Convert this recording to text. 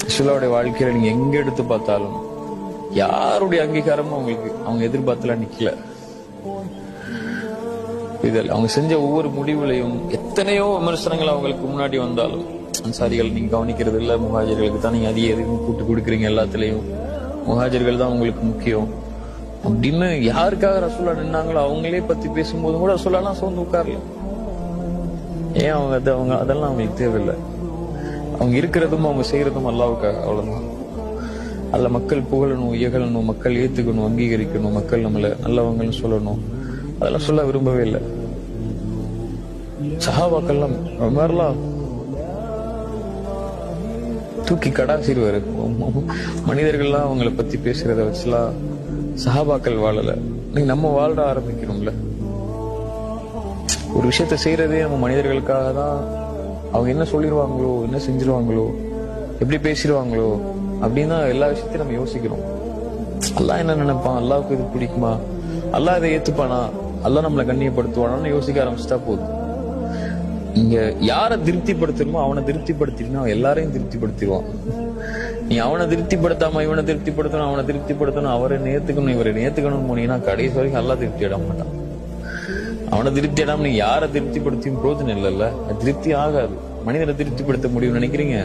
ரசூலுல்லாஹ்வுடைய வாழ்க்கையில நீங்க எங்க எடுத்து பார்த்தாலும் யாருடைய அங்கீகாரமும் அவங்க எதிர்பார்த்தலாம் நிக்கல. இதில் அவங்க செஞ்ச ஒவ்வொரு முடிவுலையும் எத்தனையோ விமர்சனங்கள் அவங்களுக்கு முன்னாடி வந்தாலும், அன்சாரிகள் நீங்க கவனிக்கிறது இல்ல, முஹாஜிர்களுக்கு தான் நீங்க அதிக எதுவும் கூட்டு கொடுக்குறீங்க, எல்லாத்துலயும் முஹாஜிர்கள் தான் உங்களுக்கு முக்கியம் அப்படின்னு யாருக்காக ரசூலா நின்னாங்களோ அவங்களே பத்தி பேசும்போது கூட ரசூலாலாம் சோர்ந்து உட்காரல. ஏன் அவங்க அதெல்லாம் அவங்களுக்கு தேவையில்லை. அவங்க இருக்கிறதும் அவங்க செய்யறதும் அல்லாஹ்வுக்காக, அவ்வளவுதான். அல்ல மக்கள் புகழணும், இகழணும், மக்கள் ஏத்துக்கணும், அங்கீகரிக்கணும், மக்கள் நம்மள நல்லவங்கன்னு சொல்லணும், அதெல்லாம் சொல்ல விரும்பவே இல்லை. சஹாபாக்கள்லாம் உமர்லாம் தூக்கி கடாசிடுவாரு. மனிதர்கள்லாம் அவங்களை பத்தி பேசுறத வச்சுலாம் சஹாபாக்கள் வாழல. நீங்க நம்ம வாழ ஆரம்பிக்கணும்ல. ஒரு விஷயத்த செய்யறதே நம்ம மனிதர்களுக்காக தான். அவங்க என்ன சொல்லிடுவாங்களோ, என்ன செஞ்சிருவாங்களோ, எப்படி பேசிடுவாங்களோ அப்படின்னு தான் எல்லா விஷயத்தையும் நம்ம யோசிக்கிறோம். அல்லாஹ் என்ன நினைப்பான், அல்லாஹ்வுக்கு இது பிடிக்குமா, அல்லாஹ் இதை ஏத்துப்பானா, அல்லாஹ் நம்மளை கண்ணியப்படுத்துவானான்னு யோசிக்க ஆரம்பிச்சுட்டா போதும். இங்க யாரை திருப்திப்படுத்தணுமோ அவனை திருப்திப்படுத்தினா அவன் எல்லாரையும் திருப்திப்படுத்திடுவான். நீ அவனை திருப்திப்படுத்தாம இவனை திருப்திப்படுத்தணும், அவனை திருப்திப்படுத்தணும், அவரை நேர்த்துக்கணும், இவரை நேர்த்துக்கணும் போனீங்கன்னா கடைசி வரைக்கும் எல்லாம் திருப்தி அட மாட்டான். அவனை திருப்தி அடாம நீங்க யாரை திருப்திப்படுத்தியும் பிரோஜனம் இல்லைல்ல, திருப்தி ஆகாது. மனிதனை திருப்திப்படுத்த முடியும்னு நினைக்கிறீங்க?